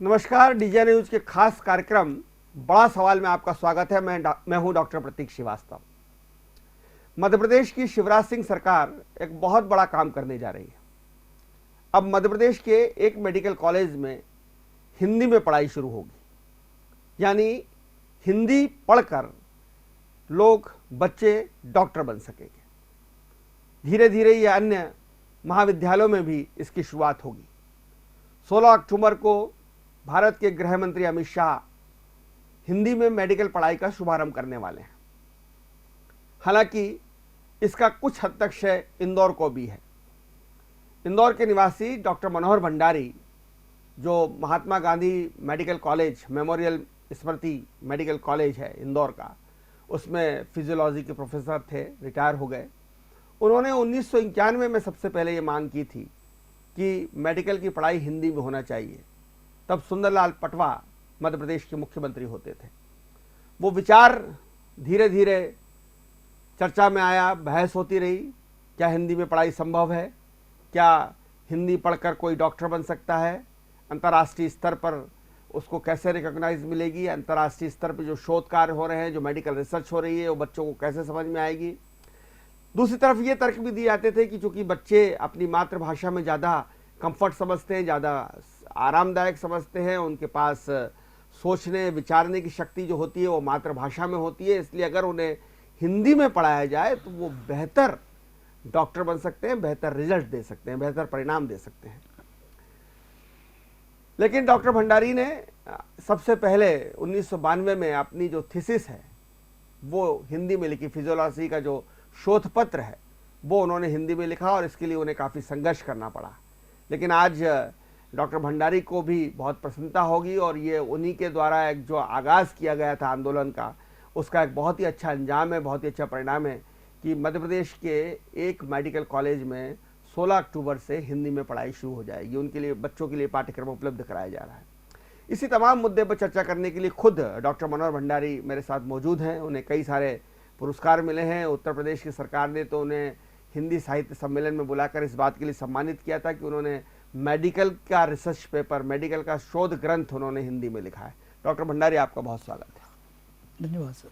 नमस्कार, DJ news के खास कार्यक्रम बड़ा सवाल में आपका स्वागत है। मैं हूं डॉक्टर प्रतीक श्रीवास्तव। मध्य प्रदेश की शिवराज सिंह सरकार एक बहुत बड़ा काम करने जा रही है। अब मध्य प्रदेश के एक मेडिकल कॉलेज में हिंदी में पढ़ाई शुरू होगी, यानी हिंदी पढ़कर लोग बच्चे डॉक्टर बन सकेंगे। धीरे धीरे ये अन्य महाविद्यालयों में भी इसकी शुरुआत होगी। 16 अक्टूबर को भारत के गृह मंत्री अमित शाह हिंदी में मेडिकल पढ़ाई का शुभारंभ करने वाले हैं। हालांकि इसका कुछ हद तक श्रेय इंदौर को भी है। इंदौर के निवासी डॉक्टर मनोहर भंडारी, जो Mahatma Gandhi medical college, memorial स्मृति मेडिकल कॉलेज है इंदौर का, उसमें फिजियोलॉजी के प्रोफेसर थे, रिटायर हो गए। उन्होंने 1991 में सबसे पहले ये मांग की थी कि मेडिकल की पढ़ाई हिंदी में होना चाहिए। तब सुंदरलाल पटवा मध्य प्रदेश के मुख्यमंत्री होते थे। वो विचार धीरे धीरे चर्चा में आया, बहस होती रही। क्या हिंदी में पढ़ाई संभव है? क्या हिंदी पढ़कर कोई डॉक्टर बन सकता है? अंतर्राष्ट्रीय स्तर पर उसको कैसे रिकॉग्नाइज मिलेगी? अंतर्राष्ट्रीय स्तर पर जो शोध कार्य हो रहे हैं, जो मेडिकल रिसर्च हो रही है, वो बच्चों को कैसे समझ में आएगी? दूसरी तरफ ये तर्क भी दिए जाते थे कि चूंकि बच्चे अपनी मातृभाषा में ज़्यादा कंफर्ट समझते हैं, ज़्यादा आरामदायक समझते हैं, उनके पास सोचने विचारने की शक्ति जो होती है वो मातृभाषा में होती है, इसलिए अगर उन्हें हिंदी में पढ़ाया जाए तो वो बेहतर डॉक्टर बन सकते हैं, बेहतर रिजल्ट दे सकते हैं, बेहतर परिणाम दे सकते हैं। लेकिन डॉक्टर भंडारी ने सबसे पहले 1992 में अपनी जो थीसिस है वो हिंदी में लिखी। फिजियोलॉजी का जो शोध पत्र है वो उन्होंने हिंदी में लिखा और इसके लिए उन्हें काफ़ी संघर्ष करना पड़ा। लेकिन आज डॉक्टर भंडारी को भी बहुत प्रसन्नता होगी और ये उन्हीं के द्वारा एक जो आगाज़ किया गया था आंदोलन का, उसका एक बहुत ही अच्छा अंजाम है, बहुत ही अच्छा परिणाम है कि मध्य प्रदेश के एक मेडिकल कॉलेज में 16 अक्टूबर से हिंदी में पढ़ाई शुरू हो जाएगी। उनके लिए, बच्चों के लिए पाठ्यक्रम उपलब्ध कराया जा रहा है। इसी तमाम मुद्दे पर चर्चा करने के लिए खुद डॉक्टर मनोहर भंडारी मेरे साथ मौजूद हैं। उन्हें कई सारे पुरस्कार मिले हैं। उत्तर प्रदेश की सरकार ने तो उन्हें हिंदी साहित्य सम्मेलन में बुलाकर इस बात के लिए सम्मानित किया था कि उन्होंने मेडिकल का रिसर्च पेपर, मेडिकल का शोध ग्रंथ उन्होंने हिंदी में लिखा है। डॉक्टर भंडारी, आपका बहुत स्वागत है। धन्यवाद सर।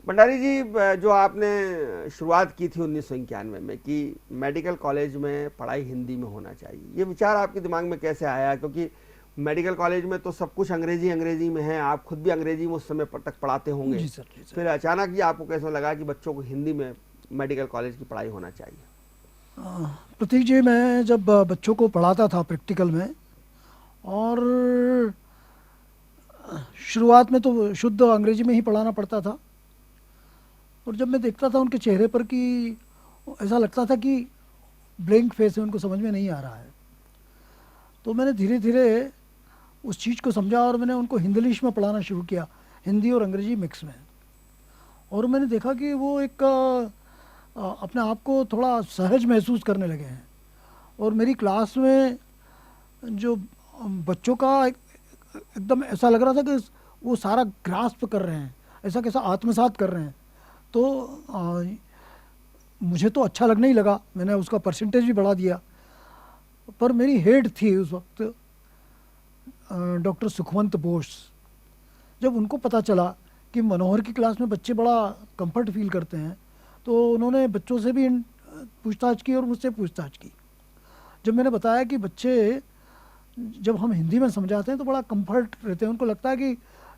भंडारी जी, जो आपने शुरुआत की थी 1991 में कि मेडिकल कॉलेज में पढ़ाई हिंदी में होना चाहिए, ये विचार आपके दिमाग में कैसे आया? क्योंकि मेडिकल कॉलेज में तो सब कुछ अंग्रेजी में है, आप खुद भी अंग्रेजी में उस समय तक पढ़ाते होंगे। जी सर, जी सर। फिर अचानक ये आपको कैसे लगा कि बच्चों को हिंदी में मेडिकल कॉलेज की पढ़ाई होना चाहिए? प्रतीक जी, मैं जब बच्चों को पढ़ाता था प्रैक्टिकल में, और शुरुआत में तो शुद्ध अंग्रेजी में ही पढ़ाना पड़ता था, और जब मैं देखता था उनके चेहरे पर कि ऐसा लगता था कि ब्लैंक फेस है, उनको समझ में नहीं आ रहा है, तो मैंने धीरे धीरे उस चीज़ को समझा और मैंने उनको हिंदीलिश में पढ़ाना शुरू किया, हिंदी और अंग्रेजी मिक्स में। और मैंने देखा कि वो एक अपने आप को थोड़ा सहज महसूस करने लगे हैं। और मेरी क्लास में जो बच्चों का एकदम ऐसा लग रहा था कि वो सारा ग्रास्प कर रहे हैं, ऐसा कैसा आत्मसात कर रहे हैं। तो मुझे तो अच्छा लगने ही लगा, मैंने उसका परसेंटेज भी बढ़ा दिया। पर मेरी हेड थी उस वक्त डॉक्टर सुखवंत बोस। जब उनको पता चला कि मनोहर की क्लास में बच्चे बड़ा कंफर्ट फील करते हैं, तो उन्होंने बच्चों से भी पूछताछ की और मुझसे पूछताछ की। जब मैंने बताया कि बच्चे जब हम हिंदी में समझाते हैं तो बड़ा कंफर्ट रहते हैं, उनको लगता है कि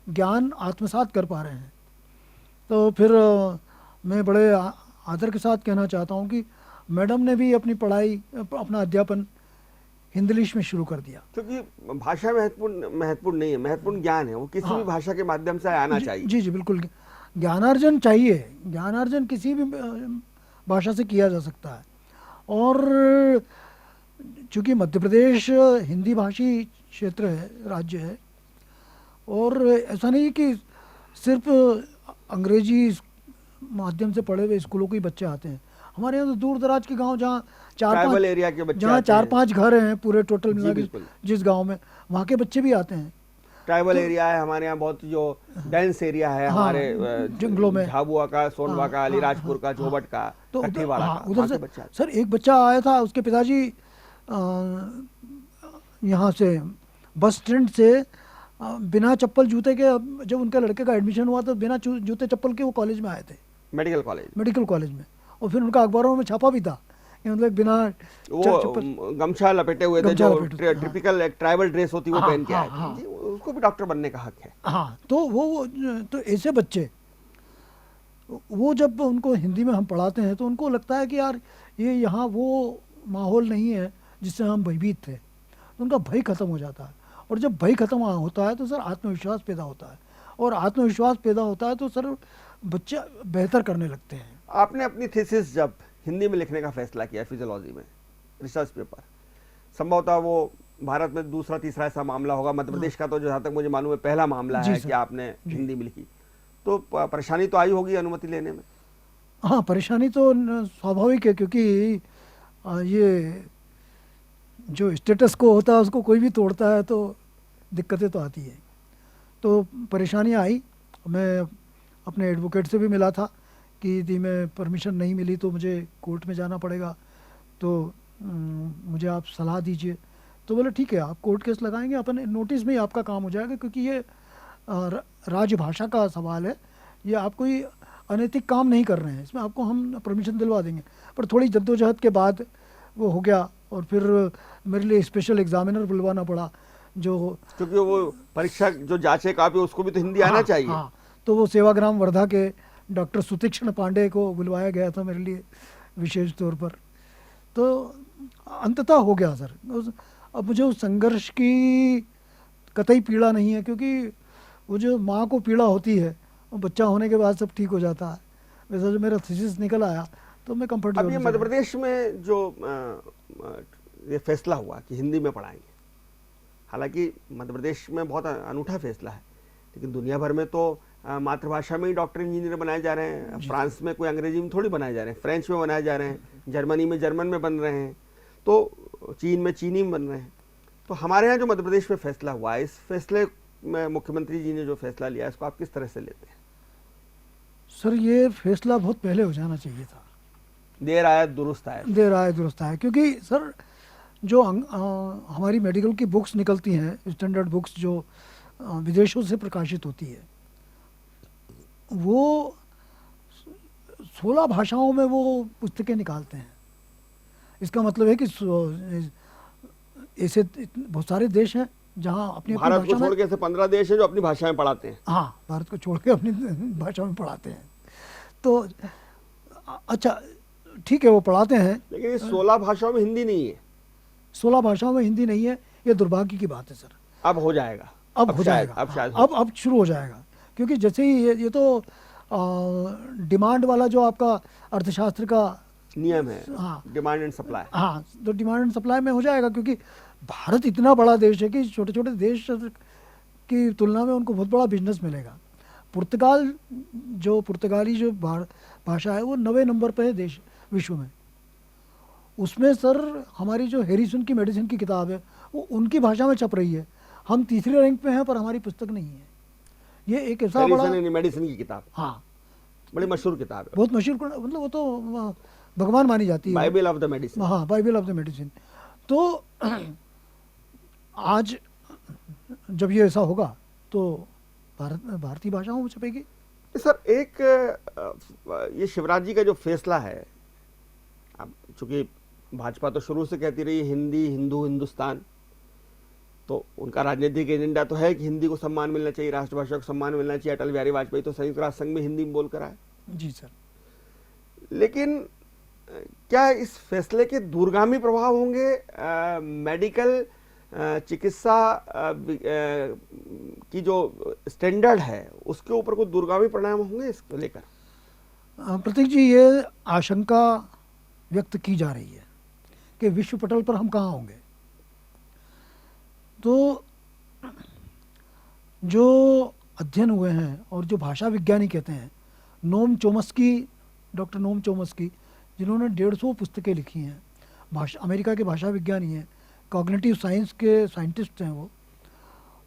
ज्ञान आत्मसात कर पा रहे हैं, तो फिर मैं बड़े आदर के साथ कहना चाहता हूँ कि मैडम ने भी अपनी पढ़ाई, अपना अध्यापन हिंदीलिश में शुरू कर दिया। क्योंकि भाषा महत्वपूर्ण नहीं है, महत्वपूर्ण ज्ञान है, वो किसी भी भाषा के माध्यम से आना चाहिए। जी जी, बिल्कुल। ज्ञानार्जन चाहिए, ज्ञानार्जन किसी भी भाषा से किया जा सकता है। और चूँकि मध्य प्रदेश हिंदी भाषी क्षेत्र है, राज्य है, और ऐसा नहीं कि सिर्फ अंग्रेजी माध्यम से पढ़े हुए स्कूलों के ही बच्चे आते हैं। हमारे यहाँ तो दूर दराज के गांव जहाँ ट्राइबल एरिया के बच्चे, जहाँ 4-5 घर हैं पूरे टोटल मिला के जिस गांव में, वहाँ के बच्चे भी आते हैं। ट्राइबल एरिया है हमारे यहाँ, बहुत जो डेंस एरिया है हमारे जंगलों में, झाबुआ का, सोनवा का, अलीराजपुर का, जोबट का, तो उधर से सर एक बच्चा आया था, उसके पिताजी यहाँ से बस स्टैंड से बिना चप्पल जूते के, जब उनके लड़के का एडमिशन हुआ तो बिना जूते चप्पल के वो कॉलेज में आए थे, मेडिकल कॉलेज। मेडिकल कॉलेज में। और फिर उनका अखबारों में छापा भी था कि मतलब बिना वो गमछा लपेटे हुए थे, गमछा जो लपेटे थे, टिपिकल एक ट्राइबल ड्रेस होती है वो हाँ, पहन के आए हाँ, थे जी, उसको भी डॉक्टर बनने का हक है। हाँ। तो वो तो ऐसे बच्चे, वो जब उनको हिंदी में हम पढ़ाते हैं तो उनको लगता है कि यार ये यहाँ वो माहौल नहीं है जिससे हम भयभीत थे, तो उनका भय खत्म हो जाता है। और जब भय खत्म होता है तो सर आत्मविश्वास पैदा होता है, और आत्मविश्वास पैदा होता है तो सर बच्चे बेहतर करने लगते हैं। आपने अपनी थीसिस जब हिंदी में लिखने का फैसला किया, फिजियोलॉजी में रिसर्च पेपर, संभवतः वो भारत में दूसरा तीसरा ऐसा मामला होगा, मध्य प्रदेश का तो जहाँ तक मुझे मालूम है पहला मामला जी है सर, कि आपने हिंदी में लिखी, तो परेशानी तो आई होगी अनुमति लेने में? हाँ, परेशानी तो स्वाभाविक है, क्योंकि ये जो स्टेटस को होता है उसको कोई भी तोड़ता है तो दिक्कतें तो आती है। तो परेशानियाँ आई। मैं अपने एडवोकेट से भी मिला था कि यदि मैं परमिशन नहीं मिली तो मुझे कोर्ट में जाना पड़ेगा, तो मुझे आप सलाह दीजिए। तो बोले ठीक है, आप कोर्ट केस लगाएंगे, अपन नोटिस में ही आपका काम हो जाएगा, क्योंकि ये राजभाषा का सवाल है, ये आप कोई अनैतिक काम नहीं कर रहे हैं, इसमें आपको हम परमिशन दिलवा देंगे। पर थोड़ी जद्दोजहद के बाद वो हो गया, और फिर मेरे लिए स्पेशल एग्जामिनर बुलवाना पड़ा, जो क्योंकि वो परीक्षा जो जांचे कापी उसको भी तो हिंदी आना चाहिए। हाँ, तो वो सेवाग्राम वर्धा के डॉक्टर सुतीक्षण पांडे को बुलवाया गया था मेरे लिए विशेष तौर पर। तो अंततः हो गया सर। अब मुझे उस संघर्ष की कतई पीड़ा नहीं है, क्योंकि वो जो माँ को पीड़ा होती है वो बच्चा होने के बाद सब ठीक हो जाता है। वैसा जो मेरा थीसिस निकल आया तो मैं कंफर्ट। अब ये मध्य प्रदेश में जो ये फैसला हुआ कि हिंदी में पढ़ाएंगे, हालांकि मध्य प्रदेश में बहुत अनूठा फैसला है, लेकिन दुनिया भर में तो मातृभाषा में ही डॉक्टर इंजीनियर बनाए जा रहे हैं। फ्रांस में कोई अंग्रेजी में थोड़ी बनाए जा रहे हैं, फ्रेंच में बनाए जा रहे हैं, जर्मनी में जर्मन में बन रहे हैं, तो चीन में चीनी में बन रहे हैं। तो हमारे यहाँ जो मध्य प्रदेश में फैसला हुआ है, इस फैसले में मुख्यमंत्री जी ने जो फैसला लिया, इसको आप किस तरह से लेते हैं? सर ये फैसला बहुत पहले हो जाना चाहिए था। देर आया दुरुस्त आया। देर आए दुरुस्त आए, क्योंकि सर जो हमारी मेडिकल की बुक्स निकलती हैं, स्टैंडर्ड बुक्स जो विदेशों से प्रकाशित होती है, वो 16 भाषाओं में वो पुस्तकें निकालते हैं। इसका मतलब है कि ऐसे बहुत सारे देश हैं जहाँ अपनी भारत को छोड़ के ऐसे 15 देश हैं जो अपनी भाषा में पढ़ाते हैं। हाँ, भारत को छोड़ के अपनी भाषा में पढ़ाते हैं। तो अच्छा ठीक है, वो पढ़ाते हैं, लेकिन इस 16 भाषाओं में हिंदी नहीं है। 16 भाषाओं में हिंदी नहीं है, ये दुर्भाग्य की बात है सर। अब हो जाएगा, अब हो जाएगा, अब शायद अब शुरू हो जाएगा, क्योंकि जैसे ही ये तो डिमांड वाला जो आपका अर्थशास्त्र का नियम है, हाँ, डिमांड एंड सप्लाई। हाँ, तो डिमांड एंड सप्लाई में हो जाएगा, क्योंकि भारत इतना बड़ा देश है कि छोटे छोटे देश की तुलना में उनको बहुत बड़ा बिजनेस मिलेगा। पुर्तगाली जो भाषा है वो 90 नंबर पे है देश विश्व में। उसमें सर हमारी जो हैरिसन की मेडिसिन की किताब है वो उनकी भाषा में छप रही है, हम तीसरे रैंक पे हैं पर हमारी पुस्तक नहीं है। ये एक ऐसा बड़ा मेडिसिन की किताब, हाँ, बड़ी मशहूर किताब है, बहुत मशहूर, मतलब वो तो भगवान मानी जाती है, बाइबल ऑफ द मेडिसिन। हाँ, बाइबल ऑफ द मेडिसिन। तो आज जब ये ऐसा होगा तो भारतीय भाषाओं में छपेगी। सर एक ये शिवराज जी का जो फैसला है, अब चूंकि भाजपा तो शुरू से कहती रही हिंदी, हिंदू, हिंदुस्तान, तो उनका राजनीतिक एजेंडा तो है कि हिंदी को सम्मान मिलना चाहिए, राष्ट्रभाषा को सम्मान मिलना चाहिए। अटल बिहारी वाजपेयी तो संयुक्त राष्ट्र संघ में हिंदी में बोल कर आए। जी सर। लेकिन क्या इस फैसले के दूरगामी प्रभाव होंगे मेडिकल चिकित्सा की जो स्टैंडर्ड है उसके ऊपर कोई दूरगामी परिणाम होंगे इसको लेकर? प्रतीक जी, ये आशंका व्यक्त की जा रही है कि विश्व पटल पर हम कहाँ होंगे। तो जो अध्ययन हुए हैं और जो भाषा विज्ञानी कहते हैं, डॉक्टर नोम चोमस्की, जिन्होंने 150 पुस्तकें लिखी हैं, अमेरिका के भाषा विज्ञानी हैं, कॉग्निटिव साइंस के साइंटिस्ट हैं वो,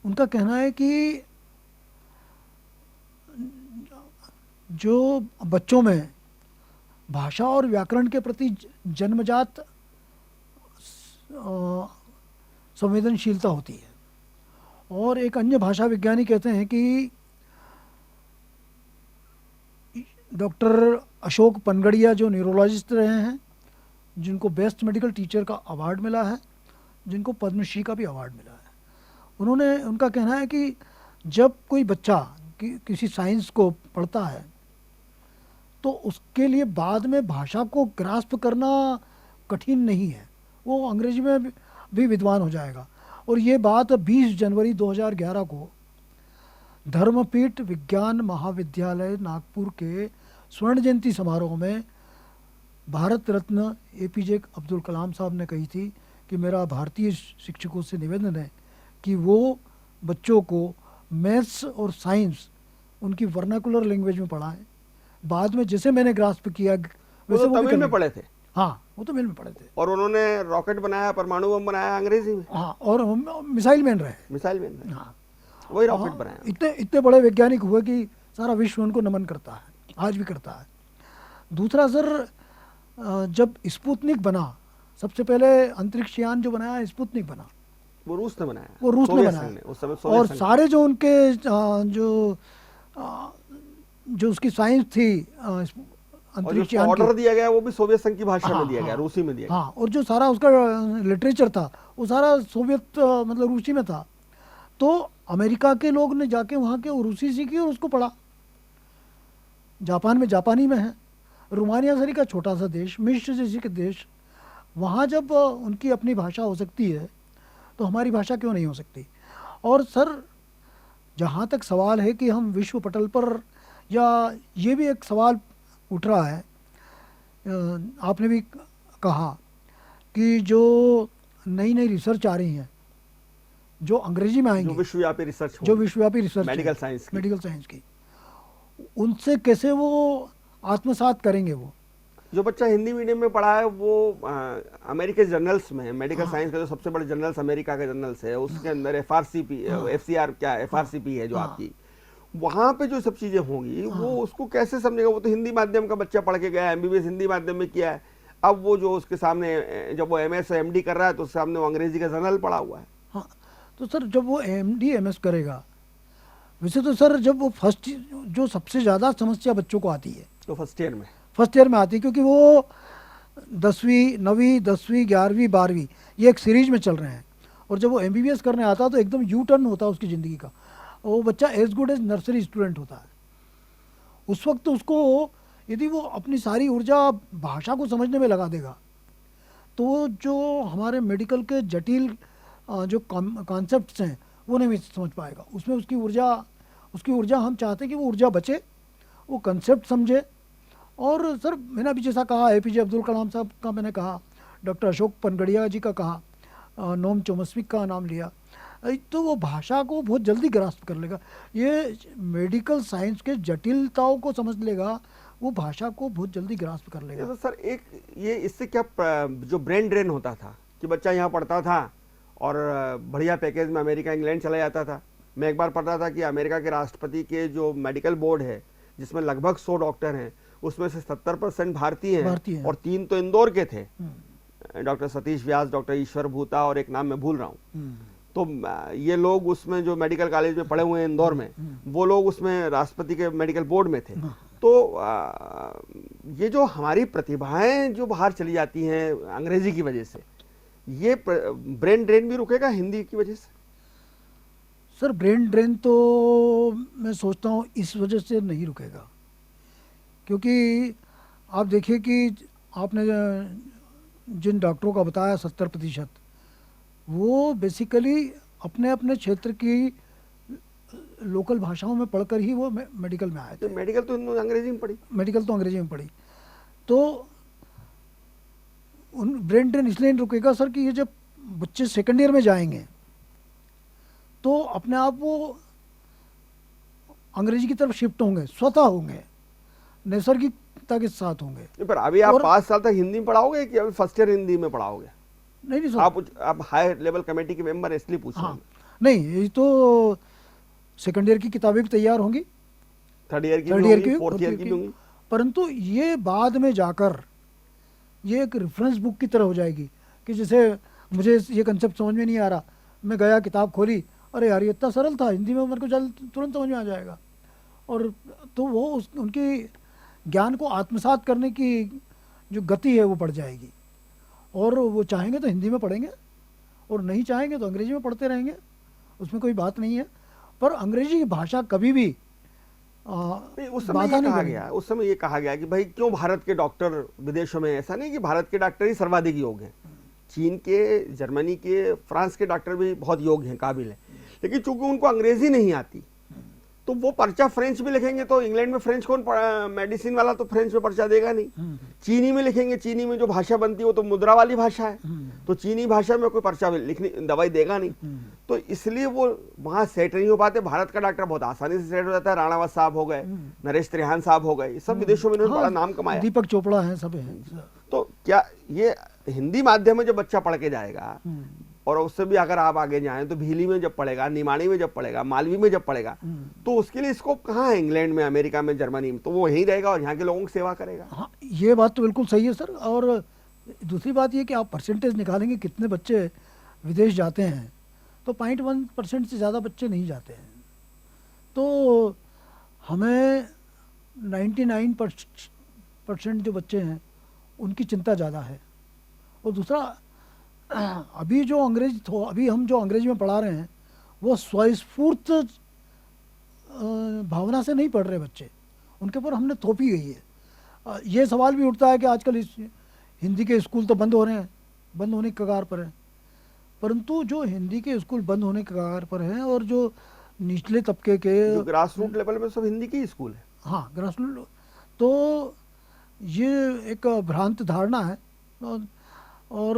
उनका कहना है कि जो बच्चों में भाषा और व्याकरण के प्रति जन्मजात संवेदनशीलता होती है, और एक अन्य भाषा विज्ञानी कहते हैं कि डॉक्टर अशोक पनगड़िया जो न्यूरोलॉजिस्ट रहे हैं, जिनको बेस्ट मेडिकल टीचर का अवार्ड मिला है, जिनको पद्मश्री का भी अवार्ड मिला है, उनका कहना है कि जब कोई बच्चा किसी साइंस को पढ़ता है तो उसके लिए बाद में भाषा को ग्रास्प करना कठिन नहीं है, वो अंग्रेजी में भी विद्वान हो जाएगा। और ये बात 20 जनवरी 2011 को धर्मपीठ विज्ञान महाविद्यालय नागपुर के स्वर्ण जयंती समारोह में भारत रत्न एपीजे अब्दुल कलाम साहब ने कही थी कि मेरा भारतीय शिक्षकों से निवेदन है कि वो बच्चों को मैथ्स और साइंस उनकी वर्नाकुलर लैंग्वेज में पढ़ाएं। बाद में जैसे मैंने ग्रास्प किया वो तो तमिल में पढ़े थे। हाँ, वो तो तमिल में पढ़े थे। और उन्होंने रॉकेट बनाया, परमाणु बम बनाया अंग्रेजी में। हाँ, और मिसाइल मैन रहे। हाँ, वही रॉकेट बनाया। इतने बड़े वैज्ञानिक हुए कि सारा विश्व उनको नमन करता है, आज भी करता है। दूसरा सर, जब स्पुतनिक बना, सबसे पहले अंतरिक्ष यान जो बनाया स्पुतनिक बना, वो रूस ने बनाया। वो रूस ने बनाया। उस समय और सारे जो उनके जो उसकी साइंस थी, अंतरिक्ष यान ऑर्डर दिया गया वो भी सोवियत संघ की भाषा में दिया गया, रूसी में दिया गया। हाँ, और जो सारा उसका लिटरेचर था वो सारा सोवियत मतलब रूसी में था। तो अमेरिका के लोग ने जाके वहाँ के रूसी सीखी और उसको पढ़ा। जापान में जापानी में है। रोमानिया सरी का छोटा सा देश, मिस्र जैसे के देश, वहाँ जब उनकी अपनी भाषा हो सकती है तो हमारी भाषा क्यों नहीं हो सकती। और सर, जहाँ तक सवाल है कि हम विश्व पटल पर, या ये भी एक सवाल उठ रहा है, आपने भी कहा कि जो नई नई रिसर्च आ रही हैं, जो अंग्रेजी में आएंगी, जो विश्वव्यापी रिसर्च मेडिकल साइंस की, उनसे कैसे वो आत्मसात करेंगे। वो जो बच्चा हिंदी मीडियम में पढ़ा है वो अमेरिकी जर्नल्स में, मेडिकल साइंस का जो सबसे बड़े जर्नल्स अमेरिका के जर्नल्स है, उसके अंदर एफआरसीपी है जो आपकी, वहां पे जो सब चीजें होंगी वो उसको कैसे समझेगा। वो तो हिंदी माध्यम का बच्चा पढ़ के गया, एमबीबीएस हिंदी माध्यम में किया है। अब वो जो उसके सामने, जब वो एमएस और एमडी कर रहा है तो उसके सामने वो अंग्रेजी का जर्नल पढ़ा हुआ है। हाँ, तो सर जब वो एमडी एमएस करेगा, वैसे तो सर जब वो फर्स्ट, जो सबसे ज़्यादा समस्या बच्चों को आती है तो फर्स्ट ईयर में आती है, क्योंकि वो 10वीं 9वीं 10वीं 11वीं 12वीं ये एक सीरीज में चल रहे हैं। और जब वो एमबीबीएस करने आता है तो एकदम यू टर्न होता है उसकी ज़िंदगी का। वो बच्चा as good as nursery student होता है। उस वक्त उसको यदि वो अपनी सारी ऊर्जा भाषा को समझने में लगा देगा तो जो हमारे मेडिकल के जटिल जो कॉन्सेप्ट्स हैं वो नहीं समझ पाएगा। उसमें उसकी ऊर्जा हम चाहते हैं कि वो ऊर्जा बचे, वो कंसेप्ट समझे। और सर, मैंने अभी जैसा कहा, एपीजे अब्दुल कलाम साहब का मैंने कहा, डॉक्टर अशोक पनगड़िया जी का कहा, नोम चोमस्किक का नाम लिया, तो वो भाषा को बहुत जल्दी ग्रास्प कर लेगा। ये मेडिकल साइंस के जटिलताओं को समझ लेगा, वो भाषा को बहुत जल्दी ग्रास्प कर लेगा। तो सर, ये इससे क्या जो ब्रेन ड्रेन होता था कि बच्चा यहाँ पढ़ता था और बढ़िया पैकेज में अमेरिका इंग्लैंड चला जाता था। मैं एक बार पढ़ रहा था कि अमेरिका के राष्ट्रपति के जो मेडिकल बोर्ड है, जिसमें लगभग 100 डॉक्टर हैं, उसमें से 70% भारतीय हैं और 3 तो इंदौर के थे, डॉक्टर सतीश व्यास, डॉक्टर ईश्वर भूता और एक नाम मैं भूल रहा हूँ। तो ये लोग उसमें जो मेडिकल कॉलेज में पढ़े हुए हैं इंदौर में, वो लोग उसमें राष्ट्रपति के मेडिकल बोर्ड में थे। तो ये जो हमारी प्रतिभाएं जो बाहर चली जाती हैं अंग्रेजी की वजह से, ये ब्रेन ड्रेन भी रुकेगा हिंदी की वजह से? सर, ब्रेन ड्रेन तो मैं सोचता हूँ इस वजह से नहीं रुकेगा, क्योंकि आप देखिए कि आपने जिन डॉक्टरों का बताया 70%, वो बेसिकली अपने अपने क्षेत्र की लोकल भाषाओं में पढ़कर ही वो मेडिकल में आए थे। मेडिकल तो अंग्रेजी में पढ़ी। तो उन ब्रेन ड्रेन इसलिए नहीं रुकेगा सर कि ये जब बच्चे सेकंड ईयर में जाएंगे तो अपने आप वो अंग्रेजी की तरफ शिफ्ट होंगे, स्वतः होंगे, नैसर्गिकता के साथ होंगे। पर अभी आप 5 साल तक हिंदी में पढ़ाओगे कि अभी फर्स्ट ईयर हिंदी में पढ़ाओगे? नहीं सर, आप हाई लेवल कमेटी के मेंबर इसलिए पूछ रहे हैं। नहीं, ये तो सेकंड ईयर की किताबें भी तैयार होंगी, थर्ड ईयर की, फोर्थ ईयर की भी होंगी, परंतु ये बाद में जाकर ये एक रेफरेंस बुक की तरह हो जाएगी कि जैसे मुझे ये कंसेप्ट समझ में नहीं आ रहा, मैं गया किताब खोली अरे यार ये इतना सरल था, हिंदी में मेरे को तुरंत समझ में आ जाएगा। और तो वो उनकी ज्ञान को आत्मसात करने की जो गति है वो बढ़ जाएगी। और वो चाहेंगे तो हिंदी में पढ़ेंगे और नहीं चाहेंगे तो अंग्रेजी में पढ़ते रहेंगे, उसमें कोई बात नहीं है। पर अंग्रेजी की भाषा कभी भी उस समय बाधा ये नहीं कहा बनेगी। गया, उस समय ये कहा गया कि भाई क्यों भारत के डॉक्टर विदेशों में, ऐसा नहीं कि भारत के डॉक्टर ही सर्वाधिक योग्य हैं, चीन के, जर्मनी के, फ्रांस के डॉक्टर भी बहुत योग्य हैं, काबिल हैं, लेकिन चूंकि उनको अंग्रेजी नहीं आती तो वो पर्चा फ्रेंच में लिखेंगे तो इंग्लैंड में फ्रेंच कौन मेडिसिन वाला तो फ्रेंच में पर्चा देगा नहीं। चीनी में लिखेंगे, चीनी में जो भाषा बनती है वो तो मुद्रा वाली भाषा है, तो चीनी भाषा में कोई पर्चा लिखनी दवाई देगा नहीं। तो इसलिए वो वहाँ सेट नहीं हो पाते। भारत का डॉक्टर बहुत आसानी से सेट हो जाता है। राणावत साहब हो गए, नरेश त्रिहान साहब हो गए, ये सब विदेशों में इन्होंने बड़ा नाम कमाया। दीपक चोपड़ा है, सब है। तो क्या ये हिंदी माध्यम में जब बच्चा पढ़ के जाएगा और उससे भी अगर आप आगे जाएं तो भीली में जब पढ़ेगा, निमाणी में जब पढ़ेगा, मालवी में जब पढ़ेगा, तो उसके लिए स्कोप कहाँ है इंग्लैंड में, अमेरिका में, जर्मनी में? तो वो यहीं रहेगा और यहाँ के लोगों की सेवा करेगा। हाँ, ये बात तो बिल्कुल सही है सर। और दूसरी बात ये कि आप परसेंटेज निकालेंगे कितने बच्चे विदेश जाते हैं, तो 0.1% से ज़्यादा बच्चे नहीं जाते हैं। तो हमें 99% जो बच्चे हैं उनकी चिंता ज़्यादा है। और दूसरा, अभी हम जो अंग्रेजी में पढ़ा रहे हैं वो स्वस्फूर्त भावना से नहीं पढ़ रहे बच्चे, उनके ऊपर हमने थोपी गई है। ये सवाल भी उठता है कि आजकल हिंदी के स्कूल तो बंद हो रहे हैं, बंद होने की कगार पर हैं। परंतु जो हिंदी के स्कूल बंद होने की कगार पर हैं और जो निचले तबके के ग्रास रूट लेवल में सब हिंदी के ही स्कूल है, हाँ ग्रास रूट, तो ये एक भ्रांत धारणा है। और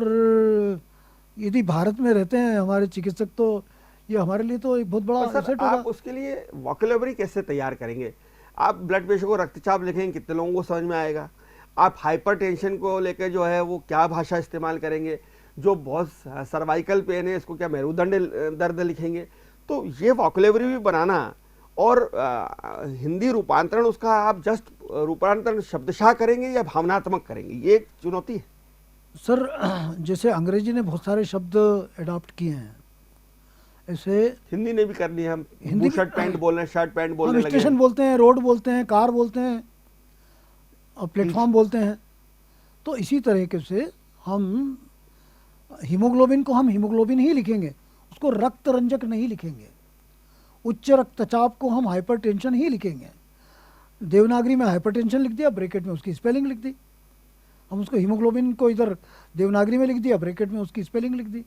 यदि भारत में रहते हैं हमारे चिकित्सक तो ये हमारे लिए तो एक बहुत बड़ा सर आप उसके लिए वोकैबुलरी कैसे तैयार करेंगे? आप ब्लड प्रेशर को रक्तचाप लिखेंगे, कितने लोगों को समझ में आएगा? आप हाइपरटेंशन को लेकर जो है वो क्या भाषा इस्तेमाल करेंगे? जो बहुत सर्वाइकल पेन है इसको क्या मेरुदंड दर्द लिखेंगे? तो ये वोकैबुलरी भी बनाना और हिंदी रूपांतरण उसका आप जस्ट रूपांतरण शब्दशाह करेंगे या भावनात्मक करेंगे, ये एक चुनौती है सर। जैसे अंग्रेजी ने बहुत सारे शब्द अडॉप्ट किए हैं, ऐसे हिंदी ने भी कर लिया। हम हिंदी शर्ट पैंट बोल रहे हैं, शर्ट पैंट बोलने हम लगे स्टेशन हैं। बोलते हैं, रोड बोलते हैं, कार बोलते हैं और प्लेटफॉर्म बोलते हैं। तो इसी तरीके से हम हीमोग्लोबिन को हम हीमोग्लोबिन ही लिखेंगे, उसको रक्त रंजक नहीं लिखेंगे। उच्च रक्तचाप को हम हाइपरटेंशन ही लिखेंगे। देवनागरी में हाइपरटेंशन लिख दिया, ब्रैकेट में उसकी स्पेलिंग लिख दी। हम उसको हीमोग्लोबिन को इधर देवनागरी में लिख दिया, ब्रैकेट में उसकी स्पेलिंग लिख दी।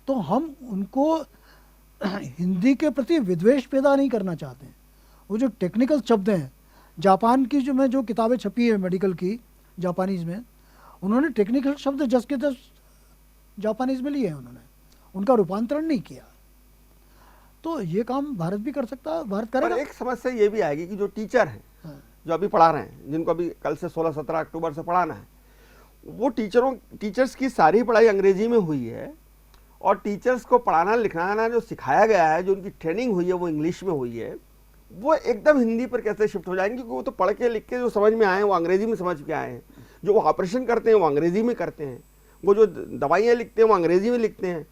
तो हम उनको हिंदी के प्रति विद्वेष पैदा नहीं करना चाहते हैं। वो जो टेक्निकल शब्द हैं, जापान की जो किताबें छपी है मेडिकल की जापानीज़ में, उन्होंने टेक्निकल शब्द जस के तस जापानीज़ में लिए हैं, उन्होंने उनका रूपांतरण नहीं किया। तो ये काम भारत भी कर सकता है, भारत करेगा। पर एक समस्या ये भी आएगी कि जो टीचर हैं, जो अभी पढ़ा रहे हैं, जिनको अभी कल से 16-17 अक्टूबर से पढ़ाना है, वो टीचर्स की सारी पढ़ाई अंग्रेजी में हुई है और टीचर्स को पढ़ाना लिखाना जो सिखाया गया है, जो उनकी ट्रेनिंग हुई है वो इंग्लिश में हुई है, वो एकदम हिंदी पर कैसे शिफ्ट हो जाएंगे? क्योंकि वो तो पढ़ के लिख के जो समझ में आए हैं वो अंग्रेजी में समझ के आए हैं, जो वो ऑपरेशन करते हैं वो अंग्रेजी में करते हैं, वो जो दवाइयाँ लिखते हैं वो अंग्रेजी में लिखते हैं।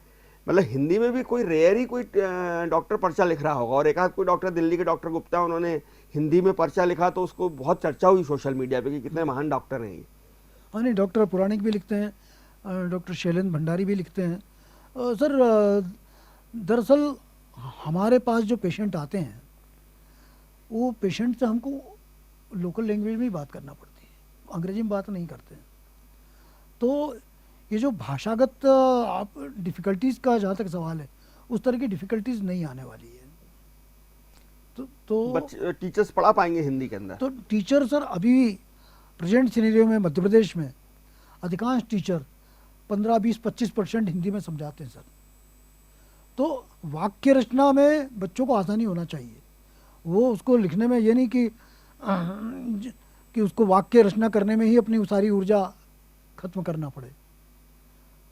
मतलब हिंदी में भी कोई रेयर ही कोई डॉक्टर पर्चा लिख रहा होगा, और एक आध कोई डॉक्टर, दिल्ली के डॉक्टर गुप्ता, उन्होंने हिंदी में पर्चा लिखा तो उसको बहुत चर्चा हुई सोशल मीडिया पे कि कितने महान डॉक्टर हैं ये। हाँ नहीं, डॉक्टर पुराणिक भी लिखते हैं, डॉक्टर शैलेंद्र भंडारी भी लिखते हैं। सर दरअसल हमारे पास जो पेशेंट आते हैं वो पेशेंट से हमको लोकल लैंग्वेज में ही बात करना पड़ती है, अंग्रेजी में बात नहीं करते हैं। तो ये जो भाषागत आप डिफ़िकल्टीज़ का जहाँ तक सवाल है, उस तरह की डिफ़िकल्टीज़ नहीं आने वाली है। तो टीचर्स पढ़ा पाएंगे हिंदी के अंदर? तो टीचर सर अभी प्रेजेंट सिनेरियो में मध्य प्रदेश में अधिकांश टीचर 15-20-25% हिंदी में समझाते हैं सर। तो वाक्य रचना में बच्चों को आसानी होना चाहिए। वो उसको लिखने में ये नहीं कि उसको वाक्य रचना करने में ही अपनी सारी ऊर्जा खत्म करना पड़े।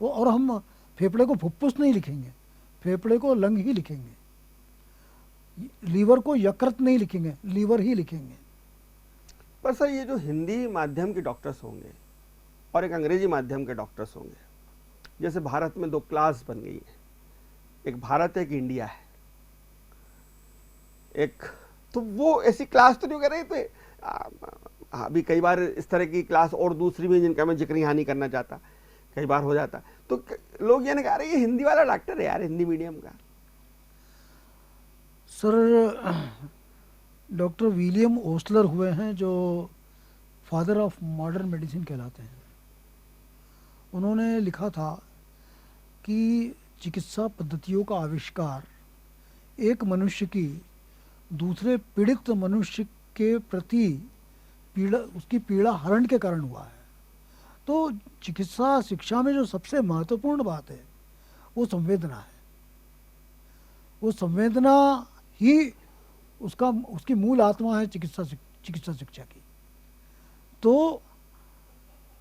वो और हम फेफड़े को फुफ्फुस नहीं लिखेंगे, फेफड़े को लंग ही लिखेंगे। लीवर को यकृत नहीं लिखेंगे, लीवर ही लिखेंगे। पर सर ये जो हिंदी माध्यम के डॉक्टर्स होंगे और एक अंग्रेजी माध्यम के डॉक्टर्स होंगे, जैसे भारत में 2 क्लास बन गई है, एक भारत है, एक इंडिया है। एक, तो वो ऐसी क्लास तो नहीं कर रहे थे। अभी कई बार इस तरह की क्लास और दूसरी भी जिनका मैं जिक्र यहाँ नहीं करना चाहता, कई बार हो जाता, तो लोग ये नहीं कह रहे ये हिंदी वाला डॉक्टर है यार, हिंदी मीडियम का। सर डॉक्टर विलियम ओस्लर हुए हैं जो फादर ऑफ मॉडर्न मेडिसिन कहलाते हैं। उन्होंने लिखा था कि चिकित्सा पद्धतियों का आविष्कार एक मनुष्य की दूसरे पीड़ित मनुष्य के प्रति उसकी पीड़ा हरण के कारण हुआ है। तो चिकित्सा शिक्षा में जो सबसे महत्वपूर्ण बात है वो संवेदना है। वो संवेदना ही उसकी मूल आत्मा है चिकित्सा शिक्षा की। तो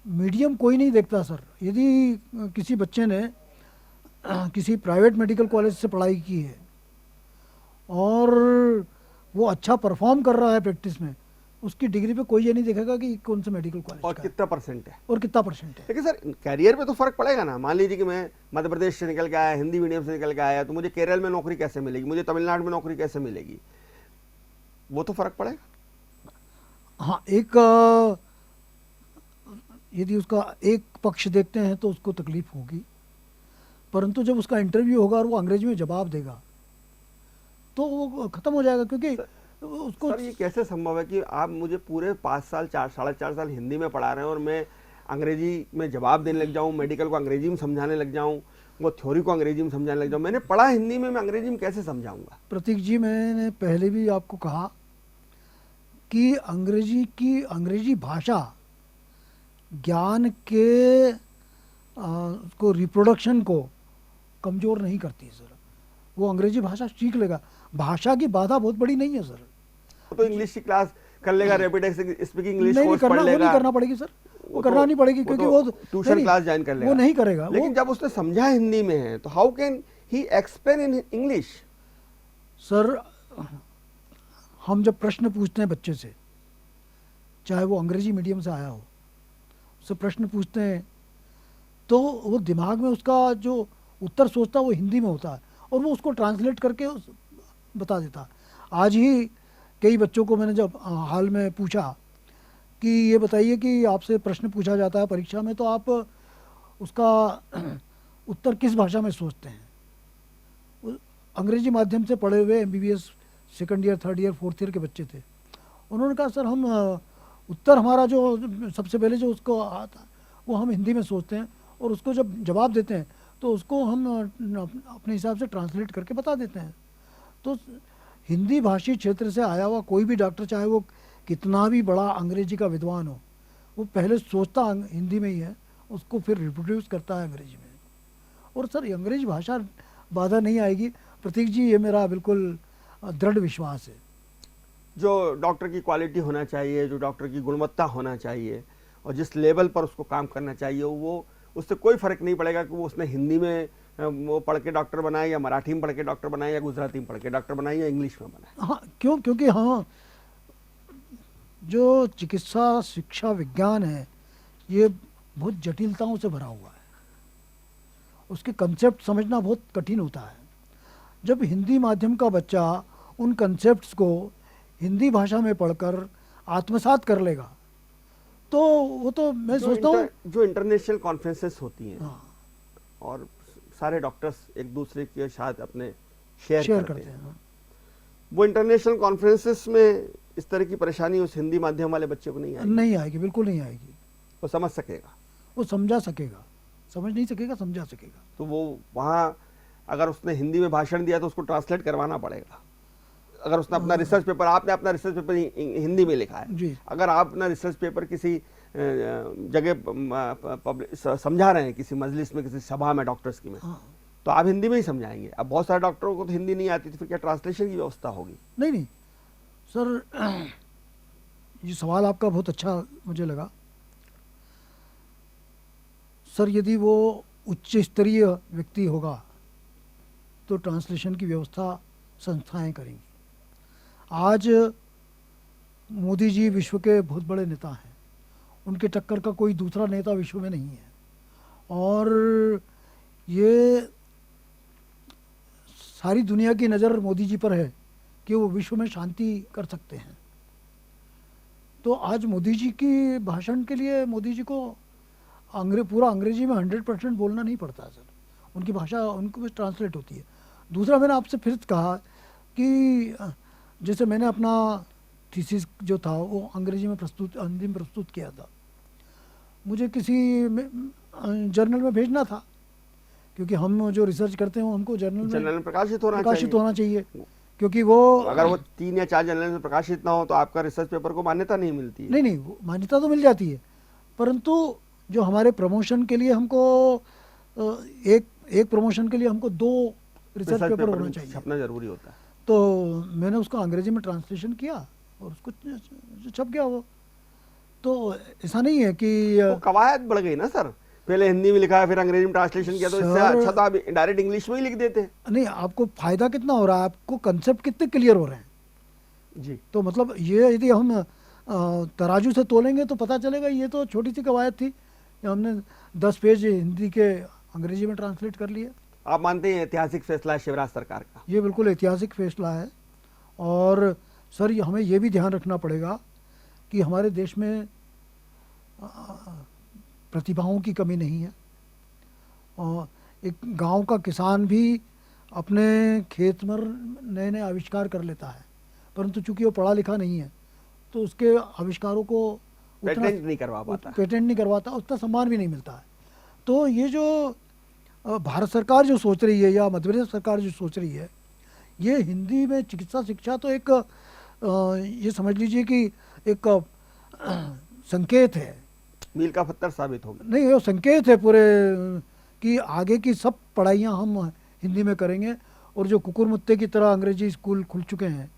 मीडियम कोई नहीं देखता सर। यदि किसी बच्चे ने किसी प्राइवेट मेडिकल कॉलेज से पढ़ाई की है और वो अच्छा परफॉर्म कर रहा है प्रैक्टिस में, उसकी डिग्री पे कोई ये नहीं देखेगा कि कौन सा मेडिकल कॉलेज और कितना परसेंट है और कितना परसेंट है। लेकिन सर कैरियर पे तो फर्क पड़ेगा ना। मान लीजिए कि मैं मध्य प्रदेश से निकल के आया, हिंदी मीडियम से निकल के आया, तो मुझे केरल में नौकरी कैसे मिलेगी, मुझे तमिलनाडु में नौकरी कैसे मिलेगी, वो तो फर्क पड़ेगा। हाँ, एक यदि उसका एक पक्ष देखते हैं तो उसको तकलीफ होगी, परंतु जब उसका इंटरव्यू होगा और वो अंग्रेजी में जवाब देगा तो वो खत्म हो जाएगा। क्योंकि उसको सर ये कैसे संभव है कि आप मुझे पूरे 5 साल 4 साल हिंदी में पढ़ा रहे हैं और मैं अंग्रेजी में जवाब देने लग जाऊं, मेडिकल को अंग्रेजी में समझाने लग जाऊं, वो थ्योरी को अंग्रेजी में समझाने लग जाऊं। मैंने पढ़ा हिंदी में, मैं अंग्रेजी में कैसे समझाऊंगा? प्रतीक जी, मैंने पहले भी आपको कहा कि अंग्रेजी भाषा ज्ञान के को रिप्रोडक्शन को कमज़ोर नहीं करती सर। वो अंग्रेजी भाषा सीख लेगा। भाषा की बाधा बहुत बड़ी नहीं है सर। तो इंग्लिश की क्लास कर लेगा, रैपिड स्पीकिंग इंग्लिश नहीं कोर्स पढ़ लेगा। वो नहीं करना पड़ेगी सर। वो करना नहीं पड़ेगी क्योंकि वो ट्यूशन क्लास ज्वाइन कर लेगा। वो नहीं करेगा। लेकिन जब उसने समझा हिंदी में है तो how can he explain in English? Sir हम जब प्रश्न पूछते हैं बच्चे से, चाहे वो अंग्रेजी मीडियम से आया हो, उससे प्रश्न पूछते हैं तो वो दिमाग में उसका जो उत्तर सोचता है वो हिंदी में होता है और वो उसको ट्रांसलेट करके बता देता है। आज ही कई बच्चों को मैंने जब हाल में पूछा कि ये बताइए कि आपसे प्रश्न पूछा जाता है परीक्षा में तो आप उसका उत्तर किस भाषा में सोचते हैं। अंग्रेजी माध्यम से पढ़े हुए MBBS second year, third year, fourth year के बच्चे थे। उन्होंने कहा सर हम उत्तर हमारा जो सबसे पहले जो उसको आता वो हम हिंदी में सोचते हैं और उसको जब जवाब देते हैं तो उसको हम अपने हिसाब से ट्रांसलेट करके बता देते हैं। तो हिंदी भाषी क्षेत्र से आया हुआ कोई भी डॉक्टर, चाहे वो कितना भी बड़ा अंग्रेजी का विद्वान हो, वो पहले सोचता हिंदी में ही है, उसको फिर रिप्रोड्यूस करता है अंग्रेजी में। और सर ये अंग्रेजी भाषा बाधा नहीं आएगी प्रतीक जी, ये मेरा बिल्कुल दृढ़ विश्वास है। जो डॉक्टर की क्वालिटी होना चाहिए, जो डॉक्टर की गुणवत्ता होना चाहिए और जिस लेवल पर उसको काम करना चाहिए, वो उससे कोई फर्क नहीं पड़ेगा कि वो उसने हिंदी में वो पढ़ के डॉक्टर बनाए या मराठी में पढ़ के डॉक्टर बनाए या गुजराती में पढ़ के डॉक्टर बनाए या इंग्लिश में बनाए। हाँ, क्योंकि हाँ, जो चिकित्सा शिक्षा विज्ञान है ये बहुत जटिलताओं से भरा हुआ है। उसके कंसेप्ट समझना बहुत कठिन होता है। जब हिंदी माध्यम का बच्चा उन कंसेप्ट्स को हिंदी भाषा में पढ़कर आत्मसात कर लेगा तो वो तो मैं सोचता हूँ जो इंटरनेशनल कॉन्फ्रेंसेस होती हैं हाँ, और सारे डॉक्टर्स एक दूसरे के साथ अपने शेयर करते हैं, हाँ। वो इंटरनेशनल कॉन्फ्रेंसेस में इस तरह की परेशानी उस हिंदी माध्यम वाले बच्चे को नहीं आएगी, बिल्कुल नहीं आएगी। वो समझ सकेगा, वो समझा सकेगा, समझ नहीं सकेगा, समझा सकेगा। तो वो वहाँ अगर उसने हिंदी में भाषण दिया तो उसको ट्रांसलेट करवाना पड़ेगा। अगर उसने अपना रिसर्च पेपर, आपने अपना रिसर्च पेपर हिंदी में लिखा है जी, अगर आप अपना रिसर्च पेपर किसी जगह समझा रहे हैं, किसी मजलिस में, किसी सभा में डॉक्टर्स की में, हाँ। तो आप हिंदी में ही समझाएंगे। अब बहुत सारे डॉक्टरों को तो हिंदी नहीं आती, तो फिर क्या ट्रांसलेशन की व्यवस्था होगी? नहीं सर, ये सवाल आपका बहुत अच्छा मुझे लगा सर। यदि वो उच्च स्तरीय व्यक्ति होगा तो ट्रांसलेशन की व्यवस्था संस्थाएं करेंगी। आज मोदी जी विश्व के बहुत बड़े नेता हैं, उनके टक्कर का कोई दूसरा नेता विश्व में नहीं है और ये सारी दुनिया की नज़र मोदी जी पर है कि वो विश्व में शांति कर सकते हैं। तो आज मोदी जी की भाषण के लिए मोदी जी को पूरा अंग्रेजी में 100% बोलना नहीं पड़ता सर, उनकी भाषा उनको भी ट्रांसलेट होती है। दूसरा, मैंने आपसे फिर कहा कि जैसे मैंने अपना थीसिस जो था वो अंग्रेजी में हिंदी में प्रस्तुत किया था, मुझे किसी जर्नल में भेजना था, क्योंकि हम जो रिसर्च करते हैं वो हमको जर्नल में प्रकाशित होना चाहिए, क्योंकि वो अगर वो 3 या 4 जर्नल में प्रकाशित ना हो तो आपका रिसर्च पेपर को मान्यता नहीं मिलती है। नहीं, मान्यता तो मिल जाती है, परंतु जो हमारे प्रमोशन के लिए हमको एक प्रमोशन के लिए हमको 2 रिसर्च पेपर होना चाहिए, छपना जरूरी होता है। तो मैंने उसको अंग्रेजी में ट्रांसलेशन किया और उसको छप गया वो। तो ऐसा नहीं है कि कवायद बढ़ गई ना सर, पहले हिंदी में लिखा है फिर अंग्रेजी में ट्रांसलेशन किया, तो इससे अच्छा तो आप डायरेक्ट इंग्लिश में ही लिख देते हैं। नहीं, आपको फायदा कितना हो रहा है, आपको कंसेप्ट कितने क्लियर हो रहे हैं जी। तो मतलब ये यदि हम तराजू से तोलेंगे तो पता चलेगा ये तो छोटी सी कवायद थी, हमने 10 पेज हिंदी के अंग्रेजी में ट्रांसलेट कर लिए। आप मानते हैं ऐतिहासिक फैसला है शिवराज सरकार का? ये बिल्कुल ऐतिहासिक फैसला है। और सर हमें ये भी ध्यान रखना पड़ेगा कि हमारे देश में प्रतिभाओं की कमी नहीं है। और एक गांव का किसान भी अपने खेत में नए नए आविष्कार कर लेता है, परंतु चूंकि वो पढ़ा लिखा नहीं है तो उसके आविष्कारों को पेटेंट नहीं करवाता, उतना सम्मान भी नहीं मिलता है। तो ये जो भारत सरकार जो सोच रही है या मध्य प्रदेश सरकार जो सोच रही है, ये हिंदी में चिकित्सा शिक्षा तो एक ये समझ लीजिए कि एक संकेत है, मील का पत्थर साबित होगा। नहीं, वो संकेत है पूरे कि आगे की सब पढ़ाइयाँ हम हिंदी में करेंगे, और जो कुकुर मुत्ते की तरह अंग्रेजी स्कूल खुल चुके हैं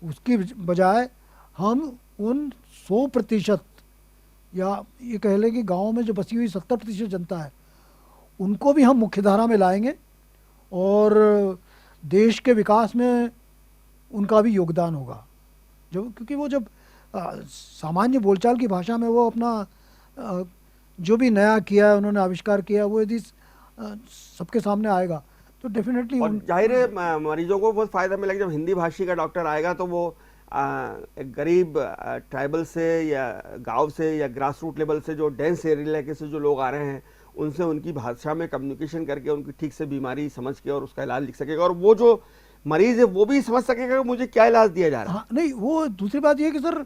उसकी बजाय हम उन 100% या ये कह लें कि गाँव में जो बसी हुई 70% जनता है उनको भी हम मुख्यधारा में लाएंगे और देश के विकास में उनका भी योगदान होगा। जो क्योंकि वो जब सामान्य बोलचाल की भाषा में वो अपना जो भी नया किया है, उन्होंने आविष्कार किया, वो यदि सबके सामने आएगा तो डेफिनेटली जाहिर है मरीजों को बहुत फायदा मिलेगा। जब हिंदी भाषी का डॉक्टर आएगा तो वो एक गरीब ट्राइबल से या गांव से या ग्रास रूट लेवल से जो डेंस एरिया से जो लोग आ रहे हैं उनसे उनकी भाषा में कम्युनिकेशन करके उनकी ठीक से बीमारी समझ के और उसका इलाज लिख सकेगा, और वो जो मरीज है वो भी समझ सकेगा कि मुझे क्या इलाज दिया जा रहा है। हाँ, नहीं, वो दूसरी बात ये कि सर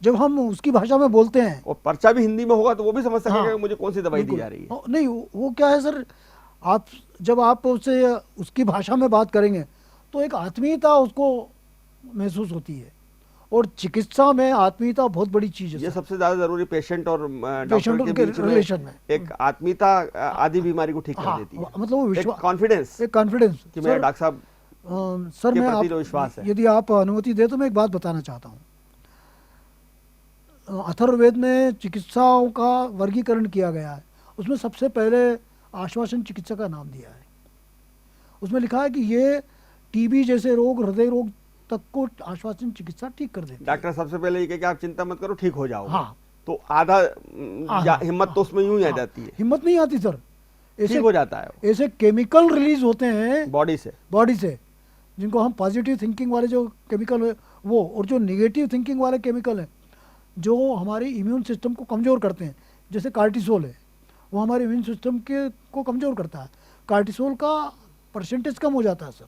जब हम उसकी भाषा में बोलते हैं और पर्चा भी हिंदी में होगा तो वो भी समझ सकेगा कि मुझे कौन सी दवाई दी जा रही है। नहीं, वो क्या है सर, जब आप उससे उसकी भाषा में बात करेंगे तो एक आत्मीयता उसको महसूस होती है, और चिकित्सा में आत्मीयता बहुत बड़ी चीज है। ये सबसे ज्यादा जरूरी पेशेंट और डॉक्टर के बीच रिलेशन में एक आत्मीयता आदि बीमारी को ठीक कर देती है। मतलब वो विश्वास, कॉन्फिडेंस कि मेरा डॉक्टर साहब सर मैं विश्वास है। यदि आप अनुमति दे तो मैं एक बात बताना चाहता हूँ। अथर्ववेद में चिकित्साओं का वर्गीकरण किया गया है, उसमें सबसे पहले आश्वासन चिकित्सा का नाम दिया है। उसमें लिखा है कि ये टीबी जैसे रोग, हृदय रोग तक को आश्वासन चिकित्सा ठीक कर देती है। डॉक्टर सबसे पहले ये कहे कि आप चिंता मत करो, ठीक हो जाओ। हाँ, तो आधा हिम्मत तो उसमें यूं ही आ जाती है। हिम्मत नहीं आती सर, ठीक हो जाता है। ऐसे केमिकल रिलीज होते हैं बॉडी से जिनको हम पॉजिटिव थिंकिंग वाले जो केमिकल है वो, और जो निगेटिव थिंकिंग वाले केमिकल है जो हमारे इम्यून सिस्टम को कमज़ोर करते हैं, जैसे कार्टिसोल है, वो हमारे इम्यून सिस्टम को कमज़ोर करता है। कार्टिसोल का परसेंटेज कम हो जाता है सर।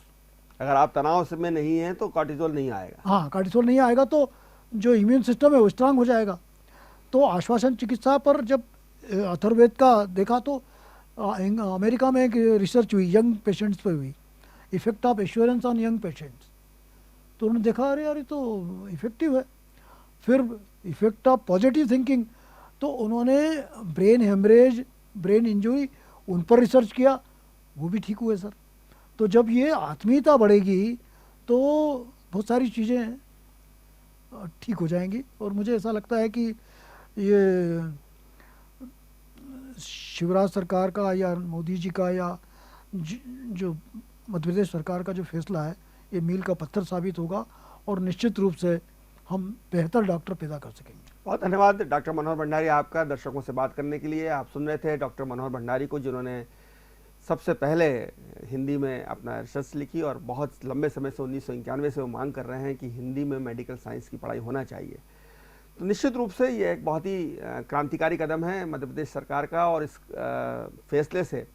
अगर आप तनाव में नहीं हैं तो कार्टिसोल नहीं आएगा। हाँ, कार्टिसोल नहीं आएगा तो जो इम्यून सिस्टम है वो स्ट्रांग हो जाएगा। तो आश्वासन चिकित्सा पर जब अथर्ववेद का देखा तो अमेरिका में एक रिसर्च हुई यंग पेशेंट्स पर हुई, effect of assurance on young patients. तो उन्होंने देखा अरे यार ये तो इफेक्टिव है। फिर इफेक्ट ऑफ पॉजिटिव थिंकिंग, तो उन्होंने ब्रेन हेमरेज, ब्रेन इंजरी, उन पर रिसर्च किया, वो भी ठीक हुए सर। तो जब ये आत्मीयता बढ़ेगी तो बहुत सारी चीज़ें ठीक हो जाएंगी, और मुझे ऐसा लगता है कि ये शिवराज सरकार का या मोदी जी का या जो मध्य प्रदेश सरकार का जो फैसला है ये मील का पत्थर साबित होगा, और निश्चित रूप से हम बेहतर डॉक्टर पैदा कर सकेंगे। बहुत धन्यवाद डॉक्टर मनोहर भंडारी आपका दर्शकों से बात करने के लिए। आप सुन रहे थे डॉक्टर मनोहर भंडारी को, जिन्होंने सबसे पहले हिंदी में अपना रिसर्च लिखी और बहुत लंबे समय से 1991 से वो मांग कर रहे हैं कि हिंदी में मेडिकल साइंस की पढ़ाई होना चाहिए। तो निश्चित रूप से ये एक बहुत ही क्रांतिकारी कदम है मध्य प्रदेश सरकार का, और इस फैसले से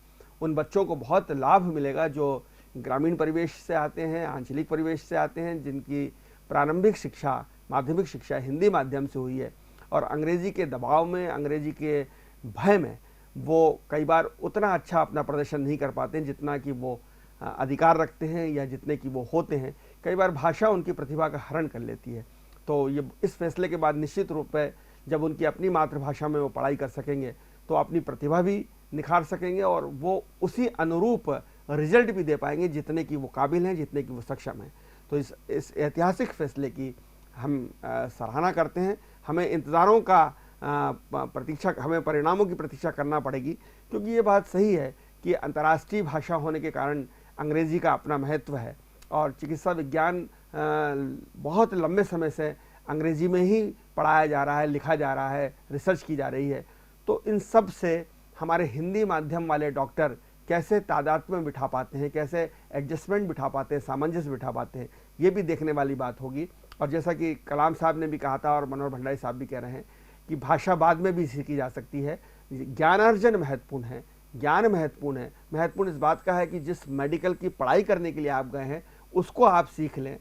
उन बच्चों को बहुत लाभ मिलेगा जो ग्रामीण परिवेश से आते हैं, आंचलिक परिवेश से आते हैं, जिनकी प्रारंभिक शिक्षा, माध्यमिक शिक्षा हिंदी माध्यम से हुई है और अंग्रेजी के दबाव में, अंग्रेजी के भय में वो कई बार उतना अच्छा अपना प्रदर्शन नहीं कर पाते हैं जितना कि वो अधिकार रखते हैं या जितने कि वो होते हैं। कई बार भाषा उनकी प्रतिभा का हरण कर लेती है। तो ये इस फैसले के बाद निश्चित रूप से जब उनकी अपनी मातृभाषा में वो पढ़ाई कर सकेंगे तो अपनी प्रतिभा भी निखार सकेंगे और वो उसी अनुरूप रिजल्ट भी दे पाएंगे जितने की वो काबिल हैं, जितने की वो सक्षम हैं। तो इस ऐतिहासिक फैसले की हम सराहना करते हैं। हमें इंतज़ारों का प्रतीक्षा, हमें परिणामों की प्रतीक्षा करना पड़ेगी, क्योंकि ये बात सही है कि अंतर्राष्ट्रीय भाषा होने के कारण अंग्रेजी का अपना महत्व है और चिकित्सा विज्ञान बहुत लंबे समय से अंग्रेजी में ही पढ़ाया जा रहा है, लिखा जा रहा है, रिसर्च की जा रही है। तो इन सब से हमारे हिंदी माध्यम वाले डॉक्टर कैसे तादाद में बिठा पाते हैं, कैसे एडजस्टमेंट बिठा पाते हैं, सामंजस्य बिठा पाते हैं, ये भी देखने वाली बात होगी। और जैसा कि कलाम साहब ने भी कहा था और मनोहर भंडारी साहब भी कह रहे हैं कि भाषा बाद में भी सीखी जा सकती है, ज्ञानार्जन महत्वपूर्ण है, ज्ञान महत्वपूर्ण है। महत्वपूर्ण इस बात का है कि जिस मेडिकल की पढ़ाई करने के लिए आप गए हैं उसको आप सीख लें,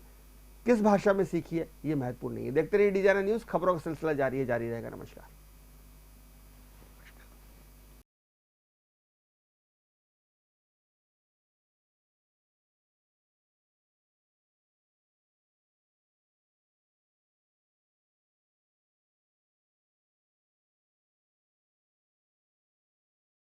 किस भाषा में सीखिए, ये महत्वपूर्ण नहीं है। देखते रहिए डी न्यूज़, खबरों का सिलसिला जारी है, जारी रहेगा। नमस्कार।